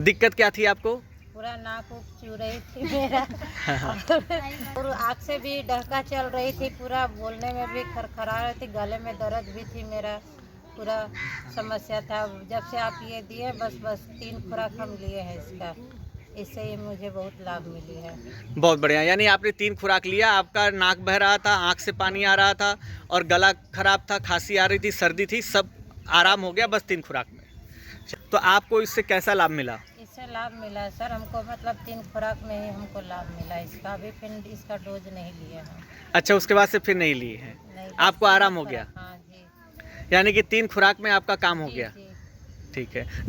दिक्कत क्या थी आपको? पूरा नाक उक चू रही थी मेरा और आँख से भी डहका चल रही थी, पूरा बोलने में भी खरखरा रही थी, गले में दर्द भी थी, मेरा पूरा समस्या था। जब से आप ये दिए बस 3 खुराक हम लिए हैं इसका, इससे ही मुझे बहुत लाभ मिली है। बहुत बढ़िया, यानी आपने 3 खुराक लिया, आपका नाक बह रहा था, आँख से पानी आ रहा था और गला खराब था, खांसी आ रही थी, सर्दी थी, सब आराम हो गया बस 3 खुराक में। तो आपको इससे कैसा लाभ मिला? इससे लाभ मिला है सर हमको, मतलब 3 खुराक में ही हमको लाभ मिला इसका। अभी फिर इसका डोज नहीं लिया है। अच्छा, उसके बाद से फिर नहीं लिए हैं? नहीं, आपको आराम हो गया? हाँ जी। यानी कि 3 खुराक में आपका काम हो जी गया? जी। ठीक है।